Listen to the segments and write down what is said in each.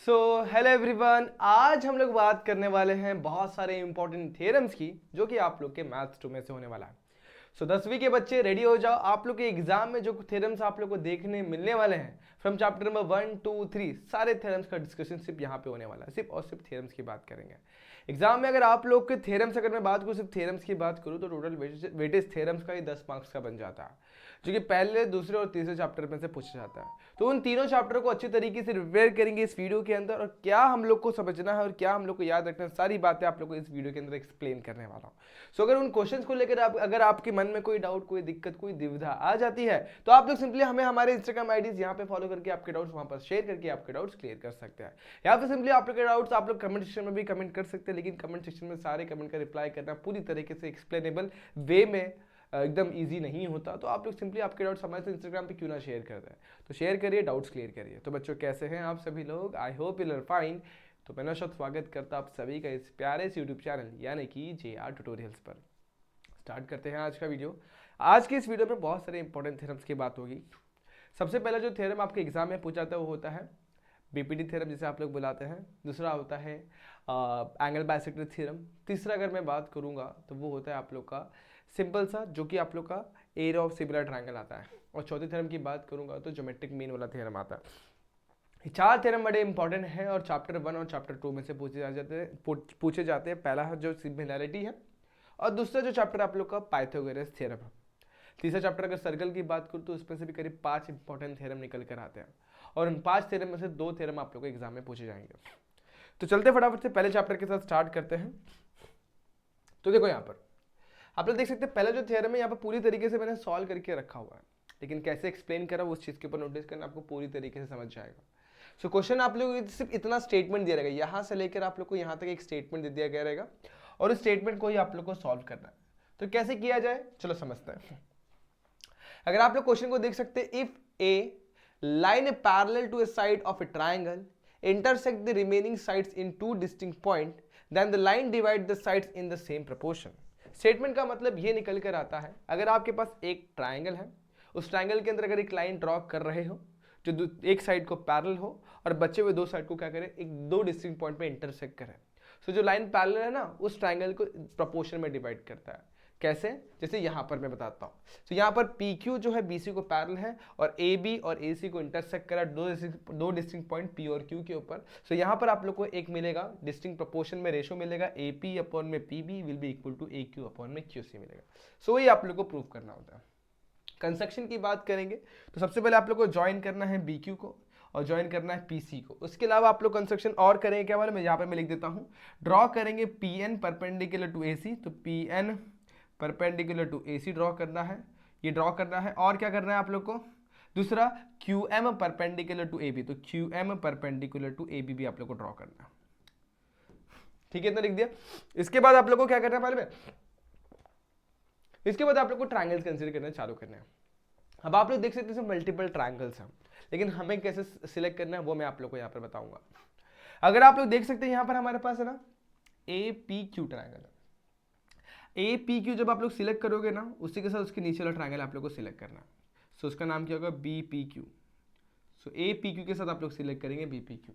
So hello everyone, आज हम लोग बात करने वाले हैं बहुत सारे इंपॉर्टेंट थ्योरम्स की जो कि आप लोग के मैथ्स 2 में से होने वाला है। सो 10वीं के बच्चे रेडी हो जाओ। आप लोग के एग्जाम में जो थ्योरम्स आप लोग को देखने मिलने वाले हैं फ्रॉम चैप्टर नंबर 1, 2, 3 सारे थ्योरम्स का डिस्कशन सिर्फ यहाँ पे होने वाला है। सिर्फ और सिर्फ थ्योरम्स की बात करेंगे एग्जाम में। अगर आप लोग के थ्योरम्स अगर मैं बात करूँ, सिर्फ थ्योरम्स की बात करूँ तो टोटल वेटेज थ्योरम्स का ही 10 मार्क्स का बन जाता है, जो कि पहले, दूसरे और तीसरे चैप्टर में से पूछा जाता है। तो उन तीनों चैप्टर को अच्छी तरीके से रिपेयर करेंगे इस वीडियो के अंदर, और क्या हम लोग को समझना है और क्या हम लोग को याद रखना है, सारी बातें आप लोग को इस वीडियो के अंदर एक्सप्लेन करने वाला हूँ। सो अगर उन क्वेश्चंस को लेकर अगर आपके मन में कोई डाउट, कोई दिक्कत, कोई दुविधा आ जाती है तो आप लोग सिंपली हमें हमारे इंस्टाग्राम आईडीज यहाँ पे फॉलो करके आपके डाउट्स वहां पर शेयर करके आपके डाउट्स क्लियर कर सकते हैं। या फिर सिंपली आप लोग के डाउट्स आप लोग कमेंट सेक्शन में भी कमेंट कर सकते हैं, लेकिन कमेंट सेक्शन में सारे कमेंट का रिप्लाई करना पूरी तरीके से एक्सप्लेनेबल वे में एकदम इजी नहीं होता। तो आप लोग सिंपली आपके डाउट्स हमारे से इंस्टाग्राम पे क्यों ना शेयर कर दें, तो शेयर करिए, डाउट्स क्लियर करिए। तो बच्चों, कैसे हैं आप सभी लोग? I hope you are fine. तो मैं नौशाद स्वागत करता आप सभी का इस प्यारे से यूट्यूब चैनल यानी कि JR ट्यूटोरियल्स पर। स्टार्ट करते हैं आज का वीडियो। आज की इस वीडियो में बहुत सारे इंपॉर्टेंट थ्योरम्स की बात होगी। सबसे पहला जो थ्योरम आपके एग्जाम में पूछा जाता है वो होता है बीपीडी थ्योरम, जिसे आप लोग बुलाते हैं। दूसरा होता है एंगल बाइसेक्टर थ्योरम। तीसरा अगर मैं बात करूंगा तो वो होता है आप लोग का सिंपल सा, जो कि आप लोग का एरिया ऑफ सिमिलर ट्रायंगल आता है। और चौथे थ्योरम की बात करूंगा तो ज्योमेट्रिक मीन वाला थ्योरम आता है। ये चार थ्योरम बड़े इंपॉर्टेंट हैं और चैप्टर 1 और चैप्टर 2 में से पूछे जाते हैं। पहला जो सिमिलैरिटी है, और दूसरा जो चैप्टर आप लोग का पाइथागोरस थ्योरम है। तीसरा चैप्टर अगर सर्कल की बात करूँ तो उसमें से भी करीब 5 इंपॉर्टेंट थ्योरम निकल कर आते हैं, और उन 5 थ्योरम में से 2 थ्योरम आप लोग को एग्जाम में पूछे जाएंगे। तो चलते फटाफट से पहले चैप्टर के साथ स्टार्ट करते हैं। तो देखो, यहाँ पर आप लोग देख सकते हैं पहला जो थ्योरम है यहाँ पर पूरी तरीके से मैंने सॉल्व करके रखा हुआ है, लेकिन कैसे एक्सप्लेन करा उस चीज के ऊपर नोटिस करना, आपको पूरी तरीके से समझ जाएगा। सो क्वेश्चन आप लोग सिर्फ इतना स्टेटमेंट दिया रहेगा, यहाँ से लेकर आप लोग को यहाँ तक एक स्टेटमेंट दे दिया गया रहेगा, और उस स्टेटमेंट को ही आप लोग को सॉल्व करना है। तो कैसे किया जाए, चलो समझते हैं। अगर आप लोग क्वेश्चन को देख सकते हैं, if a line parallel to a side of a triangle intersect the remaining sides in two distinct point, then the line divide the sides in the same proportion। Statement का मतलब ये निकल कर आता है, अगर आपके पास एक ट्राइंगल है, उस ट्राइंगल के अंदर अगर एक लाइन ड्रॉ कर रहे हो जो एक साइड को पैरेलल हो, और बचे हुए दो साइड को क्या करें, एक दो डिस्टिंक्ट पॉइंट पे इंटरसेक्ट करें। सो जो लाइन पैरेलल है ना, उस ट्राइंगल को प्रोपोर्शन में डिवाइड करता है। कैसे? जैसे यहां पर मैं बताता हूं। तो यहां पर PQ जो है BC को पैरेलल है, और AB और AC को इंटरसेक्ट करा दो डिस्टिंक्ट पॉइंट P और Q के ऊपर। सो यहां पर आप लोग को एक मिलेगा डिस्टिंक्ट प्रोपोर्शन में रेशो मिलेगा, AP अपॉन में PB will be equal to AQ upon में QC मिलेगा। सो ये आप लोग को प्रूव करना होता है। कंस्ट्रक्शन की बात करेंगे तो सबसे पहले आप लोग को ज्वाइन करना है BQ को और ज्वाइन करना है PC को। उसके अलावा आप लोग कंस्ट्रक्शन और करेंगे क्या वाला, मैं यहाँ पे मैं लिख देता हूँ। ड्रॉ करेंगे PN परपेंडिकुलर टू AC, तो PN perpendicular to AC draw करना है, ये ड्रॉ करना है। और क्या करना है आप लोग को, दूसरा QM परपेंडिकुलर टू AB, तो QM परपेंडिकुलर टू AB भी आप लोग को ड्रॉ करना है। ठीक है, इतना लिख दिया। इसके बाद आप लोग को क्या करना है, पहले में इसके बाद आप लोग को ट्रायंगल्स कंसीडर करना चालू करना है। अब आप लोग देख सकते हैं मल्टीपल ट्रायंगल्स हैं, लेकिन हमें कैसे सिलेक्ट करना है वो मैं आप लोग को यहाँ पर बताऊंगा। अगर आप लोग देख सकते हैं यहाँ पर हमारे पास है ना APQ ट्रायंगल है। APQ जब आप लोग सिलेक्ट करोगे ना, उसी के साथ उसके नीचे वाला ट्रायंगल आप लोग को सिलेक्ट करना है। सो उसका नाम क्या होगा, BPQ। सो APQ के साथ आप लोग सिलेक्ट करेंगे BPQ।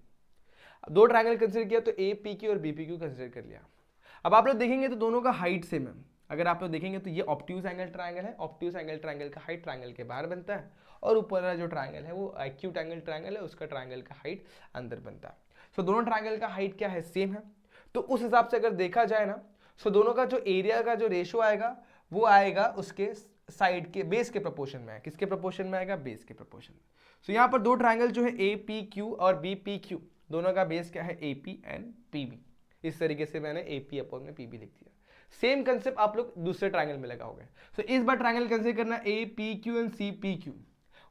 दो ट्रायंगल कंसिडर किया तो APQ और BPQ कंसिडर कर लिया। अब आप लोग देखेंगे तो दोनों का हाइट सेम है। अगर आप लोग देखेंगे तो ये ऑब्ट्यूज एंगल ट्रायंगल है। ऑब्ट्यूज एंगल ट्रायंगल का हाइट ट्रायंगल के बाहर बनता है, और ऊपर वाला जो ट्रायंगल है वो एक्यूट एंगल ट्रायंगल है, उसका ट्रायंगल का हाइट अंदर बनता है। सो दोनों ट्रायंगल का हाइट क्या है, सेम है। तो उस हिसाब से अगर देखा जाए ना, सो दोनों का जो एरिया का जो रेशो आएगा वो आएगा उसके साइड के बेस के प्रोपोर्शन में। किसके प्रोपोर्शन में आएगा, बेस के प्रोपोर्शन में। सो यहाँ पर दो ट्रायंगल जो है APQ और BPQ, दोनों का बेस क्या है, AP एंड PB। इस तरीके से मैंने AP अपॉन में PB लिख दिया। सेम कंसेप्ट आप लोग दूसरे ट्रायंगल में लगाओगे। सो इस बार ट्रायंगल कंसीडर करना APQ एंड CPQ,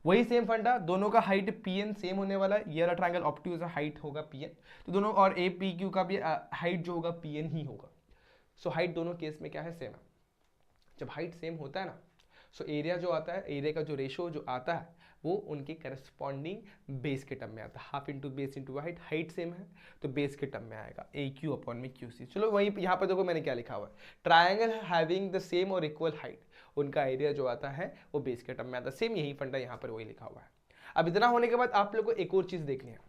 वही सेम फंडा, दोनों का हाइट PN सेम होने वाला है। ये वाला ट्रायंगल ऑब्ट्यूज हाइट होगा PN, तो दोनों, और APQ का भी हाइट जो होगा PN ही होगा। सो हाइट दोनों केस में क्या है, सेम है। जब हाइट सेम होता है ना, सो एरिया जो आता है, एरिया का जो रेशो जो आता है वो उनके करस्पॉन्डिंग बेस के टर्म में आता है। Half into base into height, height same है तो बेस के टर्म में आएगा AQ अपॉन में QC। चलो वहीं यहाँ पर देखो मैंने क्या लिखा हुआ है, ट्रायंगल हैविंग द सेम और इक्वल हाइट, उनका एरिया जो आता है वो बेस के टर्म में आता है। सेम यही फंडा यहाँ पर वही लिखा हुआ है। अब इतना होने के बाद आप लोग को एक और चीज देखनी है।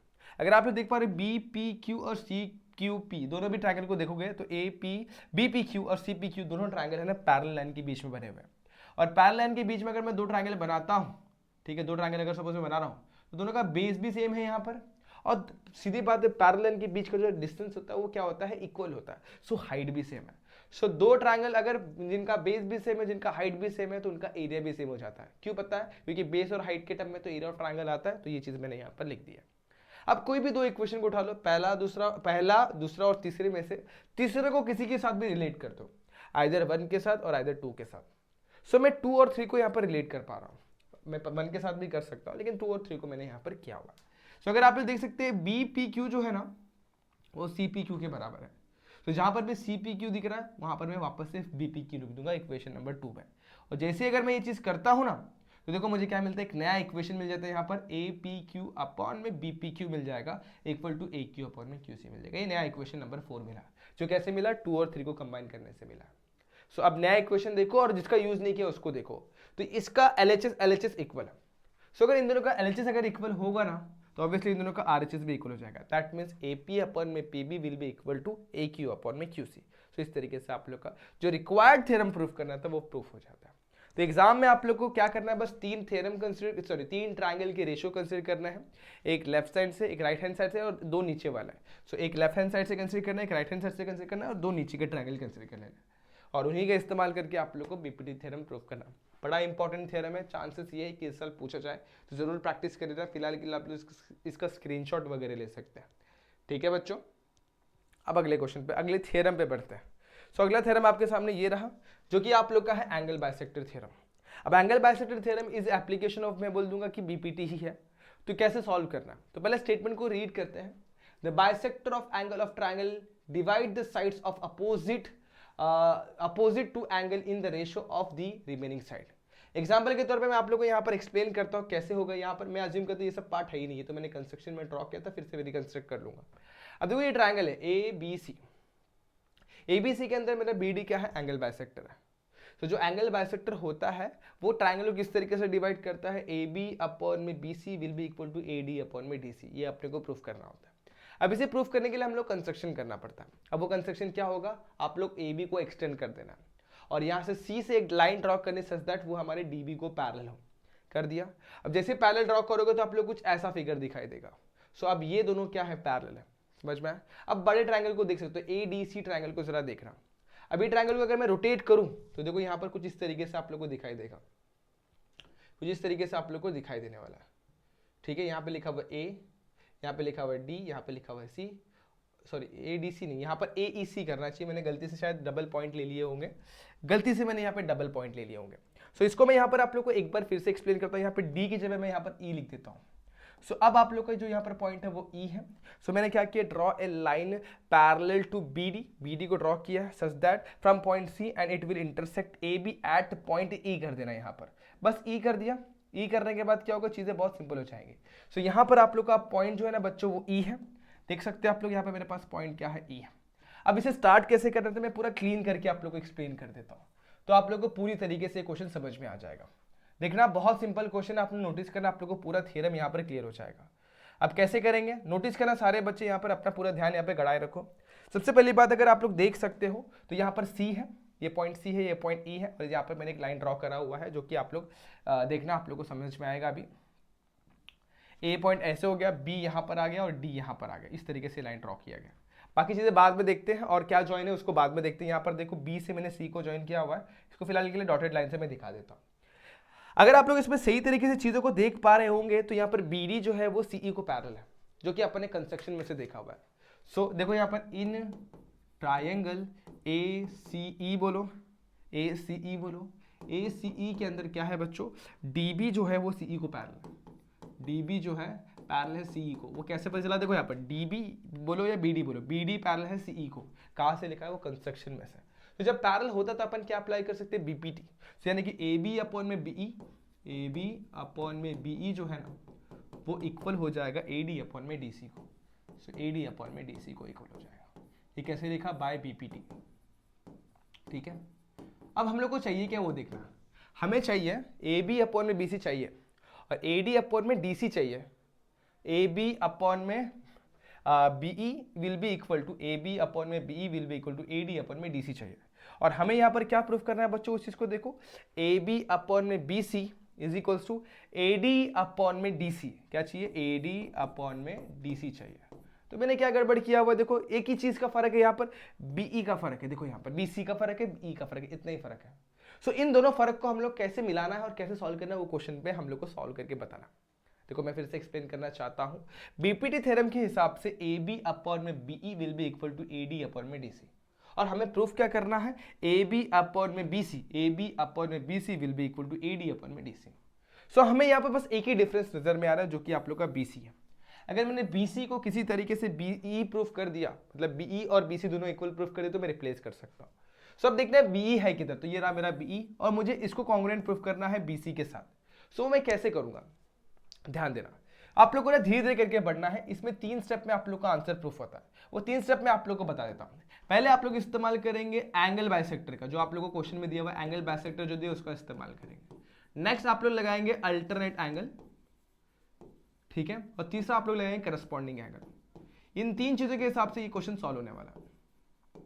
अगर आप लोग देख पा रहे बी पी क्यू और सी क्यू पी दोनों भी ट्रायंगल को देखोगे तो A P B P Q और सी पी क्यू दोनों ट्रायंगल है ना पैरेलल लाइन के बीच में बने हुए हैं। और पैरेलल लाइन के बीच में अगर मैं दो ट्रायंगल बनाता हूँ, ठीक है, दो ट्रायंगल अगर सपोज मैं बना रहा हूँ तो दोनों का बेस भी सेम है यहाँ पर, और सीधी बात है पैरेलल लाइन के बीच का जो डिस्टेंस होता है वो क्या होता है, इक्वल होता है। सो हाइट भी सेम है। सो दो ट्रायंगल अगर जिनका बेस भी सेम है, जिनका हाइट भी सेम है, तो उनका एरिया भी सेम हो जाता है। क्यों पता है? क्योंकि बेस और हाइट के टर्म में तो एरिया ऑफ ट्रायंगल आता है। तो ये चीज मैंने यहाँ पर लिख दिया। अब कोई भी दो इक्वेशन को उठा लो, पहला दूसरा और तीसरे में से तीसरे को किसी के साथ भी रिलेट कर दो, आइदर 1 के साथ और आइदर 2 के साथ। सो मैं 2 और 3 को यहाँ पर रिलेट कर पा रहा हूँ। मैं 1 के साथ भी कर सकता हूँ, लेकिन 2 और 3 को मैंने यहाँ पर किया हुआ। सो अगर आप देख सकते हैं बी पी क्यू जो है ना वो सी पी क्यू के बराबर है। तो जहां पर भी सी पी क्यू दिख रहा है वहां पर मैं वापस से बी पी क्यू लिख दूंगा इक्वेशन नंबर 2 में। और जैसे अगर मैं ये चीज करता हूं ना तो देखो मुझे क्या मिलता है, एक नया इक्वेशन मिल जाता है यहाँ पर ए पी क्यू अपॉन में बी पी क्यू मिल जाएगा equal to A Q upon में क्यू सी मिल जाएगा। ये नया इक्वेशन नंबर 4 मिला, जो कैसे मिला, 2 और 3 को कंबाइन करने से मिला। सो अब नया इक्वेशन देखो और जिसका यूज नहीं किया उसको देखो। तो इसका LHS इक्वल है। सो अगर इन दोनों का LHS अगर इक्वल होगा ना तो ऑब्वियसली इन दोनों का RHS भी इक्वल हो जाएगा। दैट मीन्स AP अपॉन में PB will be equal to AQ upon में QC। सो इस तरीके से आप लोग का जो रिक्वायर्ड थ्योरम प्रूफ करना था वो प्रूफ हो जाता है। तो एग्जाम में आप लोग को क्या करना है, बस तीन ट्रायंगल के रेशियो कंसिडर करना है, एक लेफ्ट साइड से, एक राइट हैंड साइड से और दो नीचे वाला है। सो एक लेफ्ट हैंड साइड से कंसिडर करना है, एक राइट हैंड साइड से कंसिडर करना है और दो नीचे के ट्रायंगल कंसिडर करना है। और उन्हीं का इस्तेमाल करके आप लोग को बीपीटी थ्योरम प्रूफ करना। बड़ा इंपॉर्टेंट थ्योरम है, चांसेस ये है कि इस साल पूछा जाए, तो जरूर प्रैक्टिस करिएगा। फिलहाल के लिए आप लोग इसका स्क्रीनशॉट वगैरह ले सकते हैं। ठीक है बच्चों, अब अगले क्वेश्चन पे, अगले थ्योरम पे बढ़ते हैं। सो अगला थ्योरम आपके सामने ये रहा, जो कि आप लोग का है एंगल बाइसेक्टर थ्योरम। अब angle bisector theorem is application of, मैं बोल दूंगा कि बीपीटी ही है। तो कैसे सॉल्व करना, तो पहले स्टेटमेंट को रीड करते हैं। The bisector of angle of triangle divide the sides of opposite to angle in the ratio of the remaining side. Example के तौर पे मैं आप लोगों को यहाँ पर एक्सप्लेन करता हूँ कैसे होगा। यहाँ पर मैं अज्यूम करता हूँ ये सब पार्ट है ही नहीं है, तो मैंने कंस्ट्रक्शन में ड्रॉ किया था, फिर से रिकंस्ट्रक्ट कर लूंगा। अब देखो ये ट्रायंगल है ABC। ABC के अंदर मेरा BD क्या है, एंगल बाइसेक्टर है। तो जो एंगल बाइसेक्टर होता है वो ट्रायंगल को किस तरीके से डिवाइड करता है, AB अपॉन में BC will be equal to AD upon में DC। ये अपने को प्रूफ करना होता है। अब इसे प्रूफ करने के लिए हम लोग कंस्ट्रक्शन करना पड़ता है। अब वो कंस्ट्रक्शन क्या होगा, आप लोग AB को एक्सटेंड कर देना और यहाँ से C से एक लाइन ड्रॉ करनी सच दैट वो हमारे DB को पैरेलल हो, कर दिया। अब जैसे पैरेलल ड्रॉ करोगे तो आप लोग कुछ ऐसा फिगर दिखाई देगा। सो अब ये दोनों क्या है, पैरेलल है, समझ में आया। अब बड़े ट्रायंगल को देख सकते हो, ADC ट्रायंगल को जरा देखना। अभी ट्रायंगल को अगर मैं रोटेट करूं तो देखो यहाँ पर कुछ इस तरीके से आप लोग को दिखाई देगा, कुछ इस तरीके से आप लोग को दिखाई देने वाला है। ठीक है, यहाँ पे लिखा हुआ A, यहाँ पे लिखा हुआ D, यहाँ पे लिखा हुआ C, सॉरी ADC नहीं, यहाँ पर AEC करना चाहिए। मैंने गलती से शायद डबल पॉइंट ले लिए होंगे, गलती से मैंने यहाँ पे डबल पॉइंट ले लिए होंगे। सो इसको मैं यहाँ पर आप लोग को एक बार फिर से एक्सप्लेन करता हूँ। यहाँ पे D की जगह मैं यहाँ पर E लिख देता हूँ। सो अब आप लोग का जो यहाँ पर पॉइंट है वो E है। सो मैंने क्या किया, draw a line parallel to BD को ड्रॉ किया such that from point C and it will intersect AB at point E कर देना यहाँ पर, बस E कर दिया। E करने के बाद क्या होगा, चीजें बहुत सिंपल हो जाएंगी। सो यहाँ पर आप लोग का पॉइंट जो है ना बच्चों वो E है, देख सकते हैं आप लोग यहाँ पे मेरे पास पॉइंट क्या है, E है। अब इसे स्टार्ट कैसे करना है मैं पूरा क्लीन करके आप लोग को एक्सप्लेन कर देता हूँ, तो आप लोग को पूरी तरीके से क्वेश्चन समझ में आ जाएगा। देखना बहुत सिंपल क्वेश्चन है, आपने नोटिस करना, आप लोग को पूरा थ्योरम यहाँ पर क्लियर हो जाएगा। अब कैसे करेंगे, नोटिस करना सारे बच्चे यहाँ पर अपना पूरा ध्यान यहाँ पे गड़ाए रखो। सबसे पहली बात, अगर आप लोग देख सकते हो तो यहाँ पर C है, ये पॉइंट C है, ये पॉइंट E है, और यहाँ पर मैंने एक लाइन ड्रॉ करा हुआ है जो कि आप लोग देखना, आप लोग को समझ में आएगा। अभी A पॉइंट ऐसे हो गया, B यहाँ पर आ गया और D यहाँ पर आ गया, इस तरीके से लाइन ड्रॉ किया गया। बाकी चीजें बाद में देखते हैं और क्या ज्वाइन है उसको बाद में देखते हैं। यहाँ पर देखो B से मैंने C को ज्वाइन किया हुआ है, इसको फिलहाल के लिए डॉटेड लाइन से मैं दिखा देता हूँ। अगर आप लोग इसमें सही तरीके से चीजों को देख पा रहे होंगे तो यहाँ पर BD जो है वो CE को पैरेलल है, जो कि अपने कंस्ट्रक्शन में से देखा हुआ है। सो देखो यहाँ पर इन ट्रायंगल ACE बोलो, ACE बोलो, ACE के अंदर क्या है बच्चों, DB जो है वो CE को पैरेलल है, DB जो है पैरेलल है CE को। वो कैसे पता चला, देखो यहाँ पर DB बोलो या BD बोलो, BD पैरेलल है CE को। कहाँ से लिखा है, वो कंस्ट्रक्शन में से। तो जब पैरेलल होता तो अपन क्या अप्लाई कर सकते हैं, BPT। यानी कि AB अपॉन में BE, AB अपॉन में BE जो है ना वो इक्वल हो जाएगा AD अपॉन में DC को। सो AD अपॉन में DC को इक्वल हो जाएगा। ये कैसे लिखा, बाय BPT। ठीक है, अब हम लोग को चाहिए क्या वो देखना, हमें चाहिए AB अपॉन में BC चाहिए और AD अपॉन में DC चाहिए, AB अपॉन में BE will be equal to A B upon में BE will be equal to A D upon में डी सी चाहिए। और हमें यहाँ पर क्या प्रूफ करना है बच्चों, उस चीज को देखो, ए बी अपॉन में B C is equals to A D upon में डी सी। क्या चाहिए, ए डी अपॉन में डी सी चाहिए। तो मैंने क्या गड़बड़ किया हुआ, देखो एक ही चीज का फर्क है, यहाँ पर बीई का फर्क है, देखो यहाँ पर बीसी का फर्क है, बीई का फर्क है, इतना ही फर्क है। सो इन दोनों फर्क को हम लोग कैसे मिलाना है और कैसे सॉल्व करना है, वो क्वेश्चन पे हम लोग को सॉल्व करके बताना। देखो मैं फिर से एक्सप्लेन करना चाहता हूं, बीपीटी थ्योरम के हिसाब से ए बी अपॉन में BE will be equal to A D upon में डी सी। और हमें प्रूफ क्या करना है, ए बी अपॉन में B C, A B upon में B C will be equal to A D upon में डी सी। सो हमें यहाँ पर बस एक ही डिफरेंस नजर में आ रहा है, जो कि आप लोग का बी सी है। अगर मैंने BC को किसी तरीके से BE प्रूफ कर दिया, मतलब BE और BC दोनों इक्वल प्रूफ कर दिया, तो मैं रिप्लेस कर सकता हूँ। सो अब देखना है BE है किधर, तो ये रहा मेरा BE और मुझे इसको कॉन्ग्रुएंट प्रूफ करना है BC के साथ। सो मैं कैसे करूंगा, ध्यान देना, आप लोग को ना धीरे धीरे करके बढ़ना है। इसमें 3 स्टेप में आप लोग का आंसर प्रूफ होता है, वो 3 स्टेप में आप लोग को बता देता हूँ। पहले आप लोग इस्तेमाल करेंगे एंगल बाइसेक्टर का, जो आप लोग को क्वेश्चन में दिया हुआ एंगल बाइसेक्टर जो दिया उसका इस्तेमाल करेंगे। नेक्स्ट आप लोग लगाएंगे अल्टरनेट एंगल, ठीक है, और तीसरा आप लोग लगाएंगे करस्पॉन्डिंग एंगल। इन 3 चीजों के हिसाब से ये क्वेश्चन सॉल्व होने वाला है।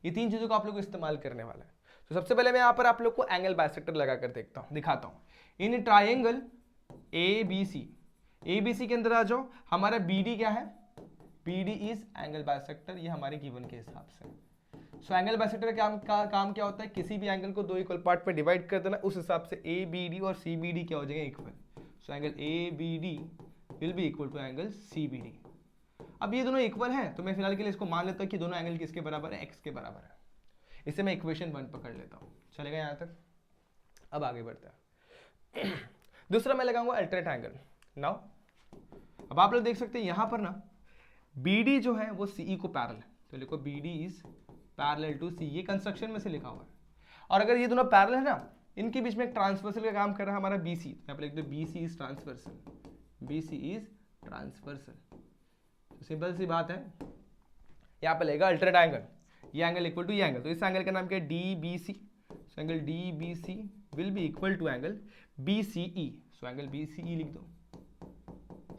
ये 3 चीजों को आप लोग को इस्तेमाल करने वाला है। तो सबसे पहले मैं यहाँ पर आप लोग को एंगल बाइसेक्टर लगाकर देखता हूँ, दिखाता हूँ। इन ट्राइंगल ABC, ABC के अंदर आ जाओ, हमारा BD क्या है, BD इज एंगल बाइसेक्टर, ये हमारे गिवन के हिसाब से। सो एंगल बाइसेक्टर का काम क्या होता है, किसी भी एंगल को 2 इक्वल पार्ट में डिवाइड कर देना, उस हिसाब से ABD और CBD क्या हो जाएगा, equal. So angle ABD will be equal to angle CBD। अब ये दोनों इक्वल हैं, तो मैं फिलहाल के लिए इसको मान लेता हूँ कि दोनों एंगल किसके बराबर है, x के बराबर है। इसे मैं इक्वेशन 1 पकड़ लेता हूँ, चलेगा यहाँ तक। अब आगे बढ़ते हैं। दूसरा मैं लगाऊंगा अल्टरनेट एंगल। नाउ अब आप लोग देख सकते हैं यहाँ पर ना BD जो है वो CE को पैरेलल है, तो लिखो BD is parallel to CE, ये कंस्ट्रक्शन में से लिखा हुआ है। और अगर ये दोनों पैरेलल है ना, इनके बीच में एक ट्रांसवर्सल का काम कर रहा है हमारा BC, यहाँ पर लिख दो BC is transversal, BC is transversal. तो सिंपल सी बात है, यहाँ पे लेगा अल्टरनेट एंगल, ये एंगल इक्वल टू ये एंगल, तो इस एंगल का नाम क्या है, DBC। So angle DBC will be equal to angle BCE। So angle BCE लिख दो,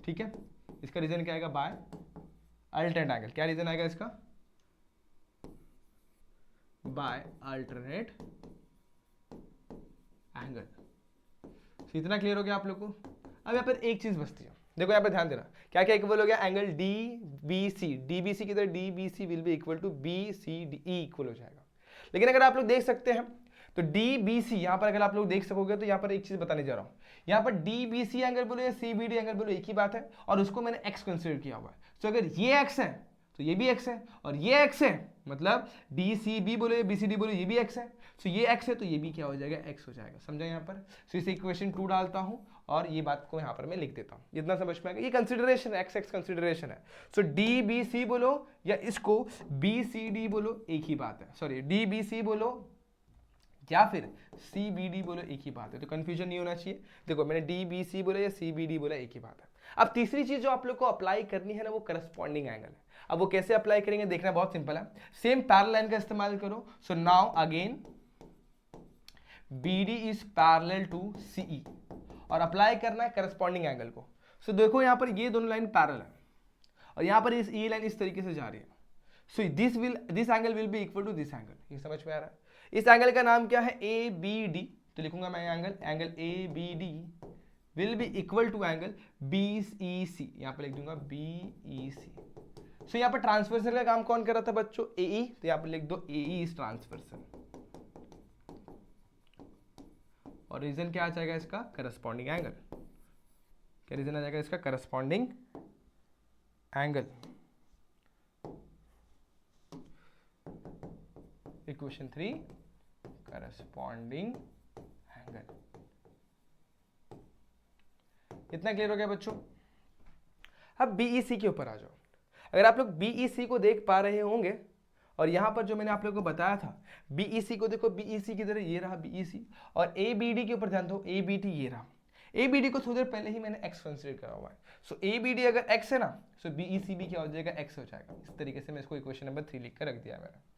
ठीक है। इसका रीजन क्या आएगा, बाय अल्टरनेट एंगल। क्या रीजन आएगा इसका, बाय अल्टरनेट एंगल। तो इतना क्लियर हो गया आप लोग को। अब यहाँ पर एक चीज बचती है, देखो यहाँ पे ध्यान देना, क्या क्या इक्वल हो गया, एंगल DBC, DBC की तरह DBC will be equal to BCDE equal हो जाएगा। लेकिन अगर आप लोग देख सकते हैं तो DBC यहाँ पर अगर आप लोग देख सकोगे, तो यहाँ पर एक चीज बताने जा रहा हूँ, यहाँ पर DBC एंगल बोलो या CBD एंगल बोलो एक ही बात है, और उसको मैंने x कंसिडर किया हुआ है। तो अगर ये x है तो ये भी x है, और ये x है मतलब DCB बोलो या BCD बोलो ये भी x है। सो ये x है तो ये भी क्या हो जाएगा, x हो जाएगा। समझा यहाँ पर। सो इसे इक्वेशन 2 डालता हूँ और ये बात को यहाँ पर मैं लिख देता हूँ, इतना समझ में आएगा। ये कंसिडरेशन है, x कंसिडरेशन है। सो DBC बोलो या इसको BCD बोलो एक ही बात है, सॉरी DBC बोलो या फिर CBD बोलो एक ही बात है, तो कंफ्यूजन नहीं होना चाहिए। देखो मैंने DBC बोला या CBD बोला एक ही बात है। अब तीसरी चीज जो आप लोग को अप्लाई करनी है ना, वो करस्पॉन्डिंग एंगल है। अब वो कैसे अप्लाई करेंगे देखना बहुत सिंपल है, सेम पैरेलल लाइन का इस्तेमाल करो। So now again BD is parallel to CE और अप्लाई करना है करस्पॉन्डिंग एंगल को। सो देखो यहाँ पर ये दोनों लाइन पैरेलल है और यहाँ पर ये लाइन इस तरीके से जा रही है। So this angle will be equal to this angle, ये समझ में आ रहा है। इस एंगल का नाम क्या है, ABD, तो लिखूंगा मैं angle ABD will be equal to angle BEC, यहाँ पर लिख दूंगा BEC। सो यहाँ पर ट्रांसवर्सल का काम कौन कर रहा था बच्चों, AE, तो यहाँ पर लिख दो AE इज ट्रांसवर्सल। और रीजन क्या आ जाएगा इसका, करस्पॉन्डिंग एंगल। क्या रीजन आ जाएगा इसका, corresponding angle. Equation 3 corresponding angle. इतना क्लियर हो गया बच्चों। अब BEC के ऊपर आ जाओ। अगर आप लोग BEC को देख पा रहे होंगे, और यहां पर जो मैंने आप लोगों को बताया था BEC को देखो, BEC की तरह ये रहा BEC, और ABD के ऊपर ध्यान दो, ABD ये रहा। ABD को थोड़ी देर पहले ही मैंने x कंसीडर करा हुआ है। सो ABD अगर x है ना, सो BEC भी क्या हो जाएगा, x हो जाएगा। इस तरीके से मैं इसको इक्वेशन नंबर 3 लिख कर रख दिया मैंने।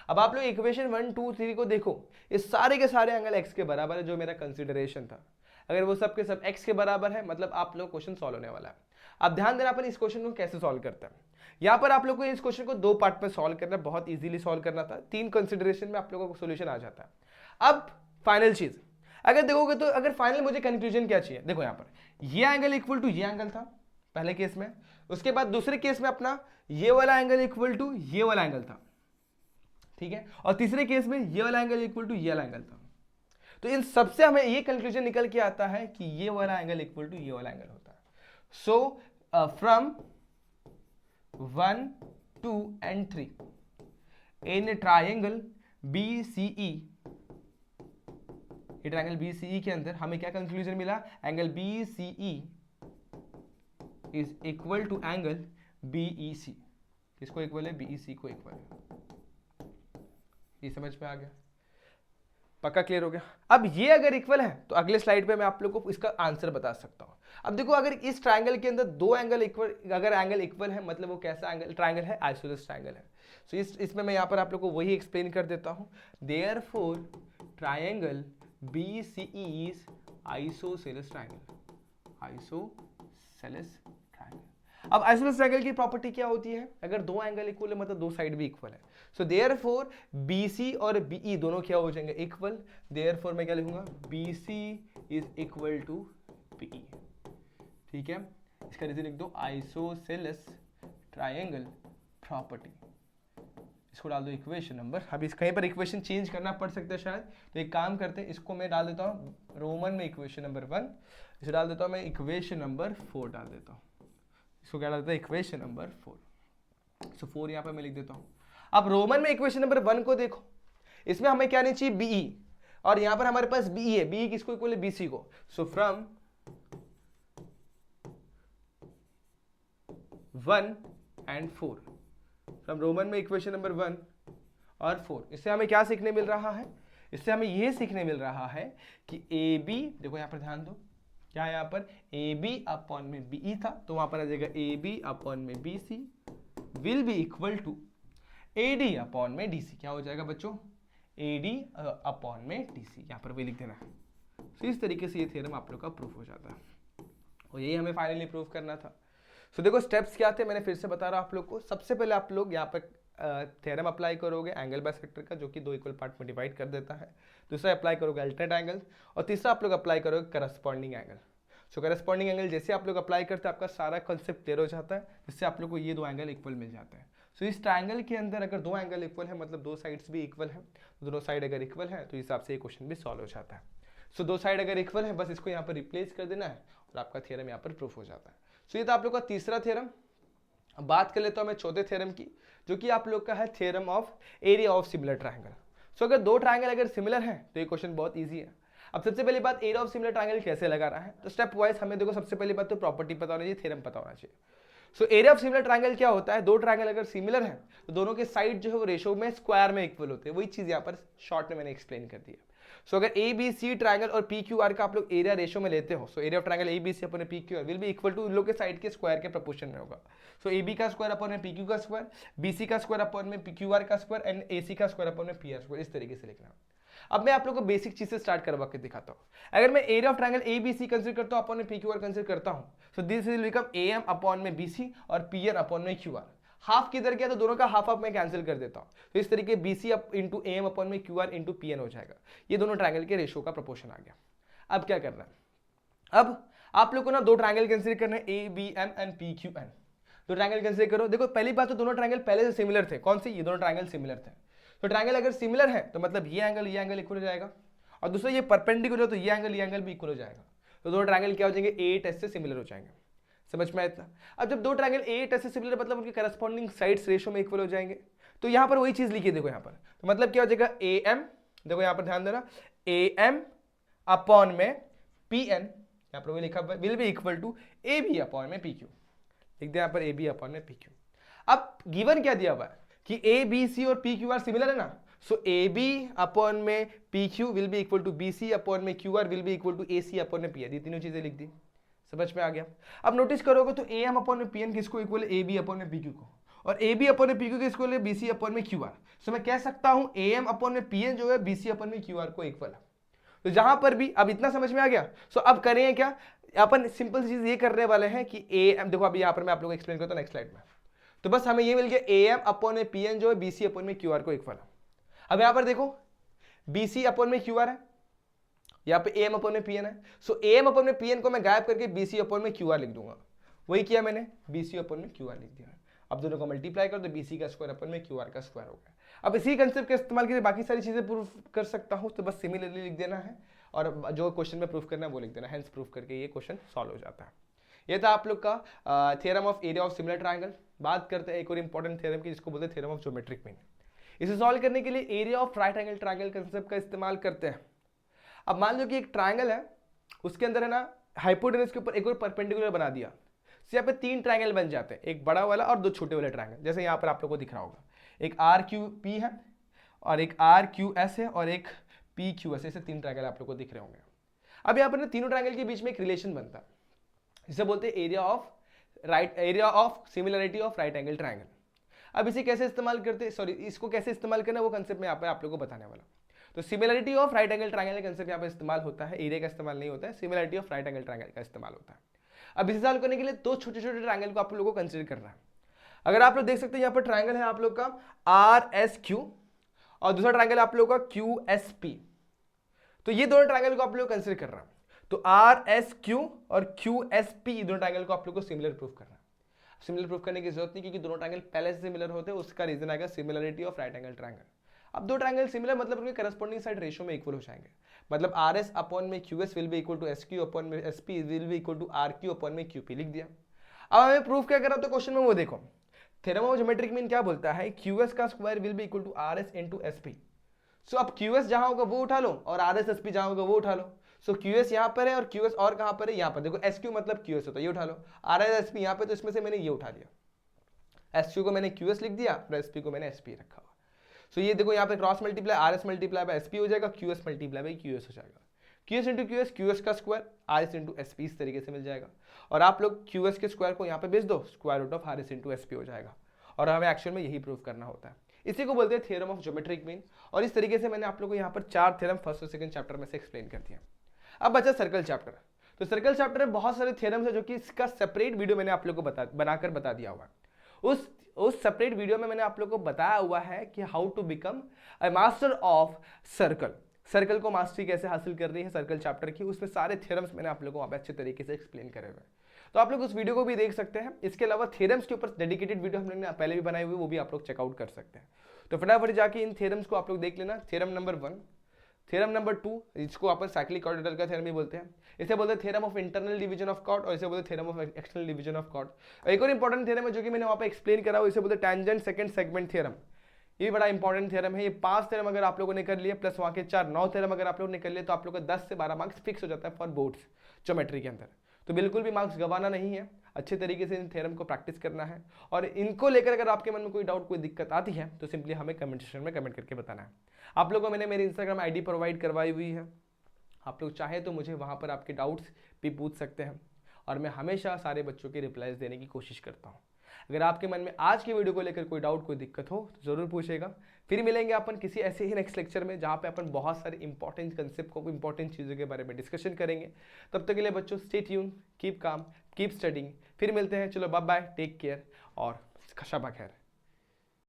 अब आप लोग इक्वेशन 1, 2, 3 को देखो, ये सारे के सारे एंगल x के बराबर है, जो मेरा कंसिडरेशन था। अगर वो सब के सब x के बराबर है मतलब आप लोग क्वेश्चन सॉल्व होने वाला है। अब ध्यान देना अपन इस क्वेश्चन को कैसे सॉल्व करते हैं। यहाँ पर आप लोग को इस क्वेश्चन को दो पार्ट में सॉल्व करना, बहुत इजीली सॉल्व करना था, 3 कंसिडरेशन में आप लोगों को सोल्यूशन आ जाता है। अब फाइनल चीज अगर देखोगे तो अगर फाइनल मुझे कंक्लूजन क्या चाहिए, देखो यहाँ पर ये एंगल इक्वल टू ये एंगल था पहले केस में, उसके बाद दूसरे केस में अपना ये वाला एंगल इक्वल टू ये वाला एंगल था, ठीक है, और तीसरे केस में ये वाला एंगल इक्वल टू ये वाला एंगल था। तो इन सबसे हमें ये कंक्लूजन निकल के आता है कि ये वाला एंगल इक्वल टू ये वाला एंगल होता है। So from 1, 2 and 3 in triangle BCE, ये ट्राइंगल BCE के अंदर हमें क्या कंक्लूजन मिला, angle BCE is equal to angle BEC। किसको इक्वल है, BEC को इक्वल है। ये समझ में आ गया, पक्का क्लियर हो गया। अब ये अगर इक्वल है तो अगले स्लाइड पे मैं आप लोगों को इसका आंसर बता सकता हूं। अब देखो अगर इस ट्राइंगल के अंदर दो एंगल इक्वल, अगर एंगल इक्वल है मतलब वो कैसा एंगल ट्राइंगल है, आइसोसेलेस ट्राइंगल है। सो इसमें मैं यहाँ पर आप लोग को वही एक्सप्लेन कर देता हूँ। Therefore triangle BCE is isosceles triangle, isosceles triangle. अब आइसोसेलेस ट्राइंगल की प्रॉपर्टी क्या होती है, अगर दो एंगल इक्वल है मतलब दो साइड भी इक्वल है। सो देयरफॉर BC और BE दोनों क्या हो जाएंगे, इक्वल। देयरफॉर मैं क्या लिखूंगा, BC is equal to BE, ठीक है। इसका रीजन लिख दो, आइसोसेलेस ट्राइंगल प्रॉपर्टी। इसको डाल दो इक्वेशन नंबर। अब इस कहीं पर इक्वेशन चेंज करना पड़ सकता है शायद, तो एक काम करते हैं, इसको मैं डाल देता हूँ रोमन में इक्वेशन नंबर 1, इसे डाल देता हूँ मैं इक्वेशन नंबर 4 डाल देता हूँ। इसको क्या डाल देता है, इक्वेशन नंबर 4। सो 4 यहाँ पर मैं लिख देता हूँ। अब रोमन में इक्वेशन नंबर 1 को देखो, इसमें हमें क्या नहीं चाहिए, BE, और यहाँ पर हमारे पास BE है। BE किसको इक्वल है, BC को। सो फ्रॉम 1 and 4, फ्रॉम रोमन में इक्वेशन नंबर 1 और 4, इससे हमें क्या सीखने मिल रहा है, इससे हमें यह सीखने मिल रहा है कि AB, देखो यहाँ पर ध्यान दो, क्या है यहाँ पर, AB अपॉन में BE था, तो वहां पर आ जाएगा AB अपॉन में BC will be equal to AD upon में DC। क्या हो जाएगा बच्चों, AD अपॉन में DC, यहाँ पर भी लिख देना है। तो इस तरीके से ये थ्योरम आप लोग का प्रूफ हो जाता है, और यही हमें फाइनली प्रूफ करना था। सो देखो स्टेप्स क्या थे, मैंने फिर से बता रहा हूं आप लोग को। सबसे पहले आप लोग यहाँ पर थ्योरम अप्लाई करोगे एंगल बाइसेक्टर का, जो कि दो इक्वल पार्ट में डिवाइड कर देता है। दूसरा अप्लाई करोगे अल्टरनेट एंगल, और तीसरा आप लोग अप्लाई करोगे करस्पॉन्डिंग एंगल। सो करस्पॉन्डिंग एंगल जैसे आप लोग अप्लाई करते हैं, आपका सारा कॉन्सेप्ट क्लियर हो जाता है, जिससे आप लोग को ये दो एंगल इक्वल मिल जाते हैं। सो इस ट्राइंगल के अंदर अगर दो एंगल इक्वल है मतलब दो साइड्स भी इक्वल है, तो दोनों साइड अगर इक्वल है तो इस हिसाब से ये क्वेश्चन भी सॉल्व हो जाता है। सो दो साइड अगर इक्वल है, बस इसको यहाँ पर रिप्लेस कर देना है और आपका थ्योरम यहाँ पर प्रूफ हो जाता है। सो ये था आप लोग का तीसरा थ्योरम। अब बात कर लेता हूं मैं चौथे थ्योरम की, जो कि आप लोग का है theorem of area of similar triangle. So अगर दो ट्राइंगल अगर सिमिलर हैं तो ये क्वेश्चन बहुत इजी है। अब सबसे पहली बात, एरिया ऑफ सिमिलर ट्राइंगल कैसे लगा रहा है, तो स्टेप वाइज हमें देखो, सबसे पहली बात तो प्रॉपर्टी पता होना चाहिए, थ्योरम पता होना चाहिए। सो एरिया ऑफ सिमिलर ट्राइंगल क्या होता है, दो ट्राइंगल अगर सिमिलर है तो दोनों के साइड जो है वो रेशो में स्क्वायर में इक्वल होते हैं। वही चीज यहाँ पर शॉर्ट में मैंने एक्सप्लेन कर दी है। सो अगर ABC ट्राइंगल और PQR का आप लोग एरिया रेशो में लेते हो, so area of triangle ABC upon PQR will be equal to इन लोग के साइड के स्क्वायर के प्रोपोर्शन में होगा। सो AB का स्क्वायर अपॉन में PQ का स्क्वायर, BC का स्क्वायर अपॉन में PQR का स्क्वायर एंड AC का स्क्वायर अपॉन में PR स्क्वायर, इस तरीके से लिखना। अब मैं आप लोगों को बेसिक चीज से स्टार्ट करवा के दिखाता हूँ। अगर मैं area of triangle ABC consider करता हूँ अपॉन में PQR कंसीडर करता हूँ, so this will become AM upon में BC और PR अपॉन में QR। हाफ किधर गया तो दोनों का हाफ हाफ मैं कैंसिल कर देता हूं, तो इस तरीके BC इंटू AM अपॉन में QR इंटू PN हो जाएगा। ये दोनों ट्राइंगल के रेशो का प्रोपोर्शन आ गया। अब क्या करना है, अब आप लोग को ना दो ट्राइंगल कंसीडर करना है, ABM एंड PQN। दो ट्राइंगल कंसीडर करो। देखो पहली बात तो दोनों ट्राइंगल पहले से सिमिलर थे। कौन सी, ये दोनों ट्राइंगल सिमिलर थे। तो ट्राइंगल अगर सिमिलर है तो मतलब ये एंगल इक्वल हो जाएगा, और दूसरा ये परपेंडिकुलर तो ये एंगल भी इक्वल हो जाएगा। तो दोनों ट्राइंगल क्या हो जाएंगे, A/S से सिमिलर हो जाएंगे। समझ में आया इतना। अब जब दो ट्राइंगल A/S से सिमिलर मतलब उनके करस्पॉन्डिंग साइड्स रेशो में इक्वल हो जाएंगे, तो यहां पर वही चीज लिखिए। देखो यहां पर तो मतलब क्या हो जाएगा, AM, देखो यहां पर ध्यान देना, AM अपॉन में PN, यहां पर वही लिखा हुआ will be equal to AB upon में PQ। लिख दे यहां पर AB अपॉन में PQ। अब गिवन क्या दिया हुआ है कि ABC और PQR सिमिलर है ना, सो AB अपॉन में PQ will be equal to BC upon में QR will be equal to AC upon में PR। ये तीनों चीजें लिख दी, समझ में आ गया। अब नोटिस करोगे तो AM अपॉन में PN किसको इक्वल है, AB अपॉन में PQ को, और AB अपॉन में PQ किसको इक्वल है, BC अपॉन में QR। सो मैं कह सकता हूं AM अपॉन में PN जो है BC अपॉन में QR को इक्वल है। तो जहां पर भी अब इतना समझ में आ गया। सो अब करेंगे क्या, अपन सिंपल चीज ये करने वाले हैं कि ए एम, देखो अभी यहाँ पर मैं आप लोगों को एक्सप्लेन करता हूँ नेक्स्ट स्लाइड में। तो बस हमें ये मिल गया ए एम अपॉन में पी एन जो है बीसी अपॉन में क्यू आर को इक्वल है। अब यहाँ पर देखो बीसी अपॉन में क्यू आर है, यहाँ पे ए एम अपॉन में पी एन है। सो ए एम अपॉन में पी एन को मैं गायब करके बीसी अपॉन में क्यू आर लिख दूंगा। वही किया मैंने, बीसी अपॉन में क्यू आर लिख दिया। अब दोनों को मल्टीप्लाई कर तो बीसी का स्क्वायर अपन में क्यू आर का स्क्वायर हो गया। अब इसी कंसेप्ट का इस्तेमाल करके बाकी सारी चीजें प्रूफ कर सकता हूं, तो बस सिमिलरली लिख देना है और जो क्वेश्चन में प्रूफ करना है वो लिख देना है, हेंस प्रूफ करके ये क्वेश्चन सॉल्व हो जाता है। ये था आप लोग का theorem of area of similar triangle. बात करते हैं एक और इंपॉर्टेंट थ्योरम की जिसको बोलते हैं थ्योरम ऑफ ज्योमेट्रिक मीन। इसे सॉल्व करने के लिए area of right angle triangle concept का इस्तेमाल करते हैं। अब मान लो कि एक ट्रायंगल है, उसके अंदर है ना हाइपोटेनस के ऊपर एक और परपेंडिकुलर बना दिया, तो यहाँ पे 3 ट्रायंगल बन जाते हैं, एक बड़ा वाला और 2 छोटे वाले ट्रायंगल। जैसे यहाँ पर आप लोगों को दिख रहा होगा, एक आर क्यू पी है और एक आर क्यू एस है और एक पी क्यू एस, ऐसे 3 ट्रायंगल आप लोगों को दिख रहे होंगे। अब यहाँ पर तीनों ट्रायंगल के बीच में एक रिलेशन बनता है, जिसे बोलते हैं area of similarity of right angle triangle. अब इसे कैसे इस्तेमाल करते हैं, सॉरी इसको कैसे इस्तेमाल करना वो कंसेप्ट में यहाँ पे आप लोगों को बताने वाला। तो similarity of right angle triangle concept यहाँ पे इस्तेमाल होता है, एरिया का इस्तेमाल नहीं होता है, similarity of right angle triangle का इस्तेमाल होता है। अब इसे सॉल्व करने के लिए 2 छोटे छोटे ट्रायंगल को आप लोगों को कंसीडर करना है। अगर आप लोग देख सकते हैं यहाँ पर ट्रायंगल है आप लोग का आर एस क्यू और दूसरा ट्रायंगल आप लोग का क्यू एस पी। तो ये दोनों ट्रायंगल को आप लोग कंसीडर कर रहा है। तो आर एस क्यू और क्यू एस पी दोनों ट्रायंगल को आप लोग को सिमिलर प्रूफ करना है। सिमिलर प्रूफ करने की जरूरत नहीं, क्योंकि दोनों ट्रायंगल पहले से सिमिलर होते हैं, उसका रीजन आएगा similarity of right angle triangle. अब 2 ट्रायंगल सिमिलर मतलब उनके करस्पॉन्डिंग साइड रेशियो में इक्वल हो जाएंगे। मतलब आर एस अपॉन में Q S will be equal to S Q upon में S P will be equal to R Q upon में क्यू पी लिख दिया। अब हमें प्रूफ क्या करा, तो क्वेश्चन में वो देखो थ्योरम ऑफ ज्योमेट्रिक मीन क्या बोलता है, क्यू एस का square will be equal to R S into S P. So अब क्यू एस जहां होगा वो उठा लो और आर एस एस पी जहां होगा वो उठा लो। सो क्यू एस यहाँ पर है और क्यू एस और कहां पर है, यहाँ पर। देखो एस क्यू मतलब क्यू एस होता है, ये उठा लो। आर एस एस पी यहाँ पे, तो इसमें से मैंने ये उठा लिया। एस क्यू को मैंने क्यू एस लिख दिया और एस पी को मैंने एस पी रखा हुआ। सो ये देखो यहाँ पे cross multiply R S multiply by S P हो जाएगा, Q S multiply by Q S हो जाएगा। Q S into Q S का square R S into S P इस तरीके से मिल जाएगा। और आप लोग क्यू एस के स्क्वायर को यहाँ पे भेज दो, square root of R S into S P हो जाएगा। और हमें एक्चुअल में यही प्रूफ करना होता है, इसी को बोलते हैं थ्योरम ऑफ ज्योमेट्रिक मीन। और इस तरीके से मैंने आप लोगों को यहाँ पर 4 थ्योरम फर्स्ट और सेकंड चैप्टर में से एक्सप्लेन कर दिया। अब बचा सर्कल चैप्टर। तो सर्कल चैप्टर में बहुत सारे थ्योरम्स है जो कि इसका सेपरेट वीडियो मैंने आप लोग को बनाकर बता दिया हुआ है। उस सेपरेट वीडियो में मैंने आप लोग को बताया हुआ है कि how to become a master of circle को मास्टरी कैसे हासिल करनी है सर्कल चैप्टर की। उसमें सारे थ्योरम्स मैंने आप लोगों को वहाँ पे अच्छे तरीके से एक्सप्लेन करे हुए हैं, तो आप लोग उस वीडियो को भी देख सकते हैं। इसके अलावा थ्योरम्स के ऊपर डेडिकेटेड वीडियो हम लोग ने पहले भी बनाई हुई, वो भी आप लोग चेकआउट कर सकते हैं। तो फटाफट जाके इन थ्योरम्स को आप लोग देख लेना। थ्योरम नंबर 1, थ्योरम नंबर 2, इसको अपन साइक्लिक क्वाड्रेटल का थ्योरम भी बोलते हैं। इसे बोलते हैं theorem of internal division of chord और इसे बोलते हैं theorem of external division of chord. एक और इंपॉर्टेंट थ्योरम है जो कि मैंने वहाँ पे एक्सप्लेन करा, इसे बोलते हैं टैंजेंट सेकंड सेगमेंट थ्योरम। ये बड़ा इंपॉर्टेंट थ्योरम है। ये 5 थ्योरम अगर आप लोगों ने कर लिए प्लस वहाँ के 4 9 थ्योरम अगर आप लोगों ने कर लिए, तो आप लोग का 10 से 12 मार्क्स फिक्स हो जाता है फॉर बोर्ड्स ज्योमेट्री के अंदर। तो बिल्कुल भी मार्क्स गंवाना नहीं है, अच्छे तरीके से इन थ्योरम को प्रैक्टिस करना है। और इनको लेकर अगर आपके मन में कोई डाउट, कोई दिक्कत आती है तो सिंपली हमें कमेंट सेक्शन में कमेंट करके बताना है। आप लोगों को मैंने मेरी इंस्टाग्राम आईडी प्रोवाइड करवाई हुई है, आप लोग चाहे तो मुझे वहाँ पर आपके डाउट्स भी पूछ सकते हैं और मैं हमेशा सारे बच्चों के रिप्लाईज देने की कोशिश करता हूँ। अगर आपके मन में आज की वीडियो को लेकर कोई डाउट, कोई दिक्कत हो तो ज़रूर पूछेगा। फिर मिलेंगे अपन किसी ऐसे ही नेक्स्ट लेक्चर में जहाँ पे अपन बहुत सारे इंपॉर्टेंट कंसेप्ट को, इंपॉर्टेंट चीज़ों के बारे में डिस्कशन करेंगे। तब तक के लिए बच्चों stay tune, keep calm, keep studying. फिर मिलते हैं, चलो बाय बाय, टेक केयर और शबा खैर।